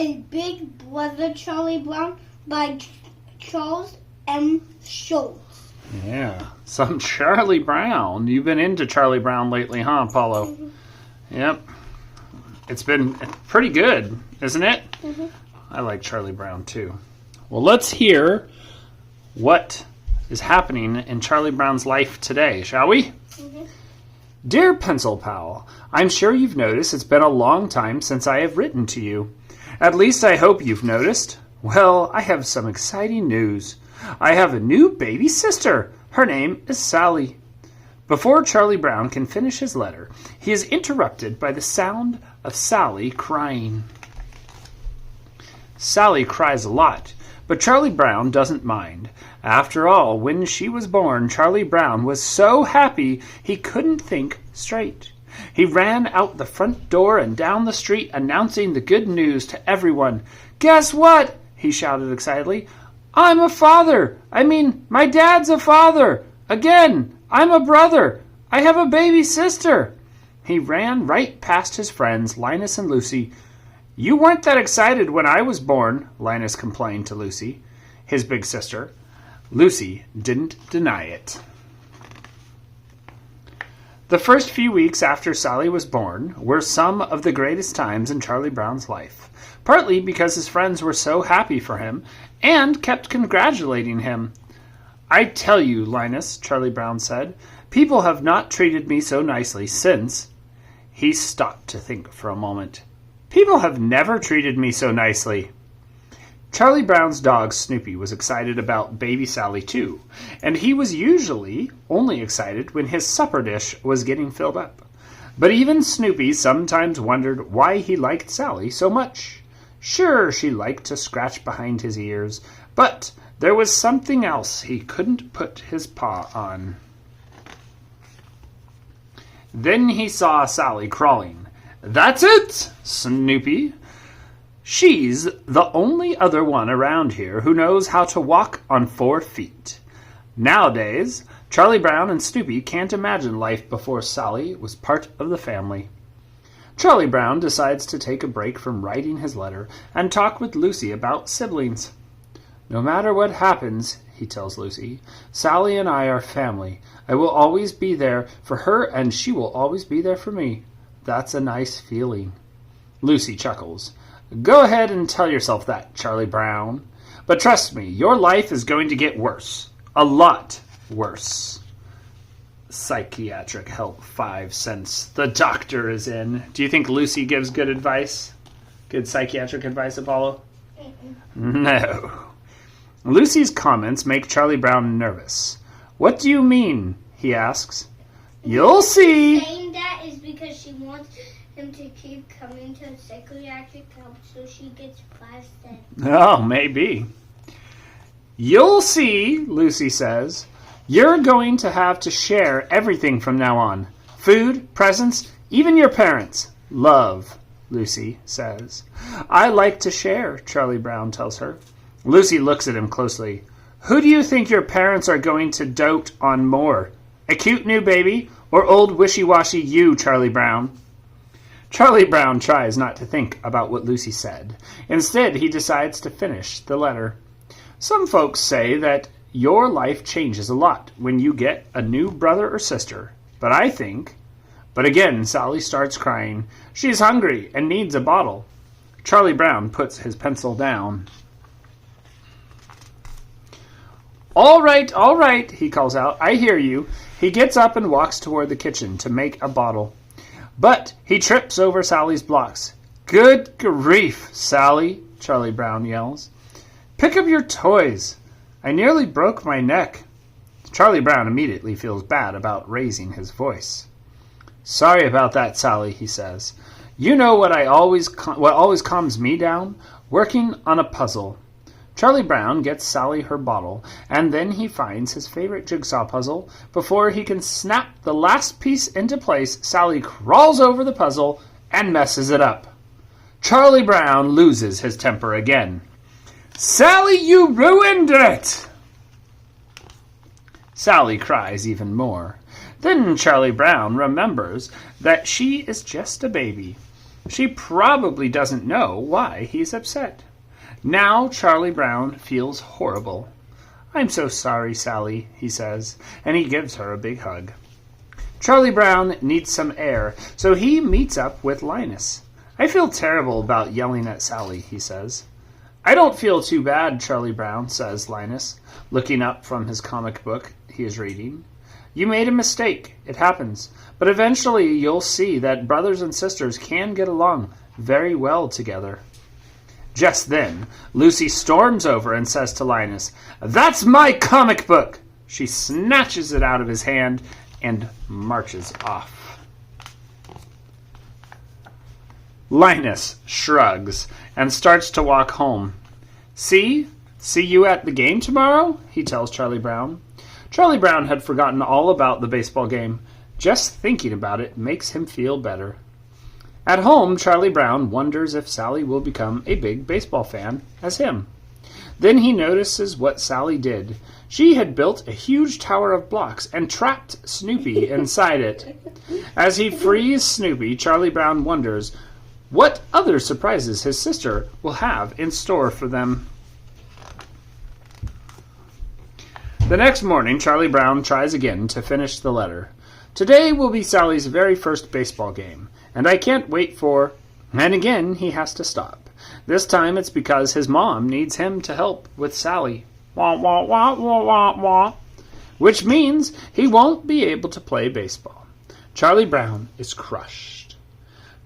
is Big Brother Charlie Brown by Charles M. Schultz. Yeah, some Charlie Brown. You've been into Charlie Brown lately, huh, Paulo? Mm-hmm. Yep. It's been pretty good, isn't it? Mm-hmm. I like Charlie Brown, too. Well, let's hear what is happening in Charlie Brown's life today, shall we? Mm-hmm. Dear Pencil Pal, I'm sure you've noticed it's been a long time since I have written to you. At least I hope you've noticed. Well, I have some exciting news. I have a new baby sister. Her name is Sally. Before Charlie Brown can finish his letter, he is interrupted by the sound of Sally crying. Sally cries a lot, but Charlie Brown doesn't mind. After all, when she was born, Charlie Brown was so happy he couldn't think straight. He ran out the front door and down the street, announcing the good news to everyone. "Guess what?" he shouted excitedly. "I'm a father! My dad's a father! Again, I'm a brother! I have a baby sister!" He ran right past his friends, Linus and Lucy. "You weren't that excited when I was born," Linus complained to Lucy, his big sister. Lucy didn't deny it. The first few weeks after Sally was born were some of the greatest times in Charlie Brown's life, partly because his friends were so happy for him and kept congratulating him. "I tell you, Linus," Charlie Brown said, "people have not treated me so nicely since—" He stopped to think for a moment. "People have never treated me so nicely." Charlie Brown's dog Snoopy was excited about baby Sally too, and he was usually only excited when his supper dish was getting filled up. But even Snoopy sometimes wondered why he liked Sally so much. Sure, she liked to scratch behind his ears, but there was something else he couldn't put his paw on. Then he saw Sally crawling. "That's it, Snoopy. She's the only other one around here who knows how to walk on 4 feet. Nowadays, Charlie Brown and Snoopy can't imagine life before Sally was part of the family. Charlie Brown decides to take a break from writing his letter and talk with Lucy about siblings. "No matter what happens," he tells Lucy, "Sally and I are family. I will always be there for her and she will always be there for me. That's a nice feeling." Lucy chuckles. "Go ahead and tell yourself that, Charlie Brown. But trust me, your life is going to get worse. A lot worse." Psychiatric help 5 cents. The doctor is in. Do you think Lucy gives good advice? Good psychiatric advice, Apollo? No. Lucy's comments make Charlie Brown nervous. "What do you mean?" he asks. "You'll see." Saying that is because she wants him to keep coming to psychiatric help so she gets 5 cents. Oh, maybe. "You'll see," Lucy says. "You're going to have to share everything from now on. Food, presents, even your parents. Love," Lucy says. "I like to share," Charlie Brown tells her. Lucy looks at him closely. "Who do you think your parents are going to dote on more? A cute new baby or old wishy-washy you, Charlie Brown?" Charlie Brown tries not to think about what Lucy said. Instead, he decides to finish the letter. "Some folks say that your life changes a lot when you get a new brother or sister. But I think—" But again, Sally starts crying. She's hungry and needs a bottle. Charlie Brown puts his pencil down. All right, he calls out. "I hear you." He gets up and walks toward the kitchen to make a bottle. But he trips over Sally's blocks. "Good grief, Sally," Charlie Brown yells. "Pick up your toys. I nearly broke my neck." Charlie Brown immediately feels bad about raising his voice. "Sorry about that, Sally," he says. "You know what always calms me down? Working on a puzzle." Charlie Brown gets Sally her bottle, and then he finds his favorite jigsaw puzzle. Before he can snap the last piece into place, Sally crawls over the puzzle and messes it up. Charlie Brown loses his temper again. "Sally, you ruined it!" Sally cries even more. Then Charlie Brown remembers that she is just a baby. She probably doesn't know why he's upset. Now Charlie Brown feels horrible. "I'm so sorry, Sally," he says, and he gives her a big hug. Charlie Brown needs some air, so he meets up with Linus. "I feel terrible about yelling at Sally," he says. "I don't feel too bad, Charlie Brown," says Linus, looking up from his comic book he is reading. "You made a mistake. It happens. But eventually you'll see that brothers and sisters can get along very well together." Just then, Lucy storms over and says to Linus, "That's my comic book!" She snatches it out of his hand and marches off. Linus shrugs and starts to walk home. See you at the game tomorrow?" he tells Charlie Brown. Charlie Brown had forgotten all about the baseball game. Just thinking about it makes him feel better. At home, Charlie Brown wonders if Sally will become a big baseball fan as him. Then he notices what Sally did. She had built a huge tower of blocks and trapped Snoopy inside it. As he frees Snoopy, Charlie Brown wonders what other surprises his sister will have in store for them. The next morning, Charlie Brown tries again to finish the letter. "Today will be Sally's very first baseball game, and I can't wait for..." And again he has to stop. This time it's because his mom needs him to help with Sally. Wah, wah, wah, wah, wah, wah. Which means he won't be able to play baseball. Charlie Brown is crushed.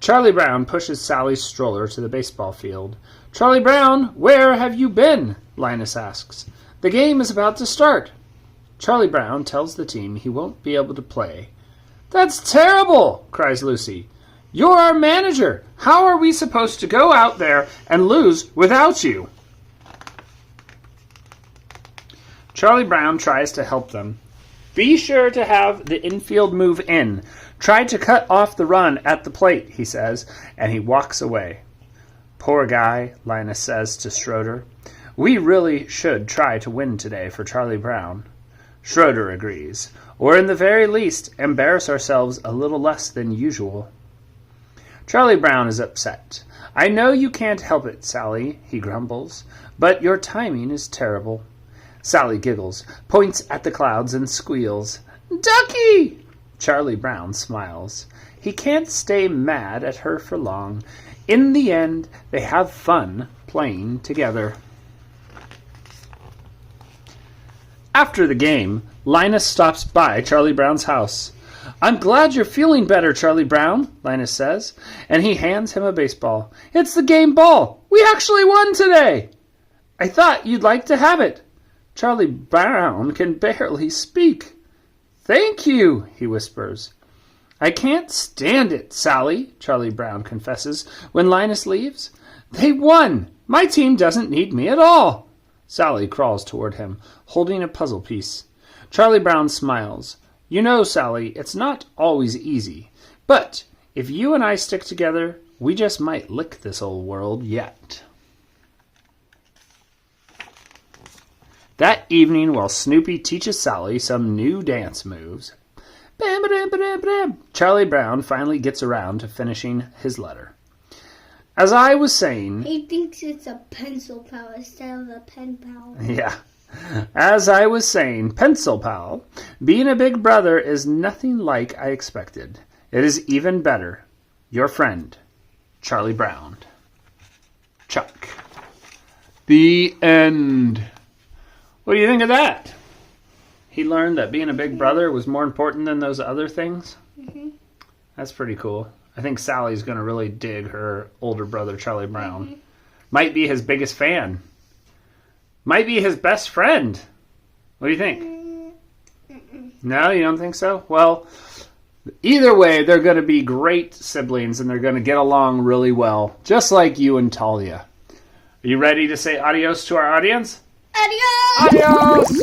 Charlie Brown pushes Sally's stroller to the baseball field. "Charlie Brown, where have you been?" Linus asks. "The game is about to start." Charlie Brown tells the team he won't be able to play. "That's terrible!" cries Lucy. "You're our manager. How are we supposed to go out there and lose without you?" Charlie Brown tries to help them. "Be sure to have the infield move in. Try to cut off the run at the plate," he says, and he walks away. "Poor guy," Linus says to Schroeder. "We really should try to win today for Charlie Brown." Schroeder agrees, or in the very least, embarrass ourselves a little less than usual. Charlie Brown is upset. "I know you can't help it, Sally," he grumbles, "but your timing is terrible." Sally giggles, points at the clouds, and squeals, "Ducky!" Charlie Brown smiles. He can't stay mad at her for long. In the end, they have fun playing together. After the game, Linus stops by Charlie Brown's house. "I'm glad you're feeling better, Charlie Brown," Linus says, and he hands him a baseball. "It's the game ball. We actually won today." "I thought you'd like to have it." Charlie Brown can barely speak. "Thank you," he whispers. "I can't stand it, Sally," Charlie Brown confesses when Linus leaves. "They won. My team doesn't need me at all." Sally crawls toward him, holding a puzzle piece. Charlie Brown smiles. "You know, Sally, it's not always easy. But if you and I stick together, we just might lick this old world yet." That evening, while Snoopy teaches Sally some new dance moves, Charlie Brown finally gets around to finishing his letter. As I was saying... He thinks it's a pencil pal instead of a pen pal. Yeah. As I was saying, Pencil Pal, being a big brother is nothing like I expected. It is even better. Your friend, Charlie Brown. Chuck. The end. What do you think of that? He learned that being a big brother was more important than those other things? Mm-hmm. That's pretty cool. I think Sally's going to really dig her older brother, Charlie Brown. Mm-hmm. Might be his biggest fan. Might be his best friend. What do you think? Mm-mm. No, you don't think so? Well, either way, they're going to be great siblings and they're going to get along really well, just like you and Talia. Are you ready to say adios to our audience? Adios! Adios!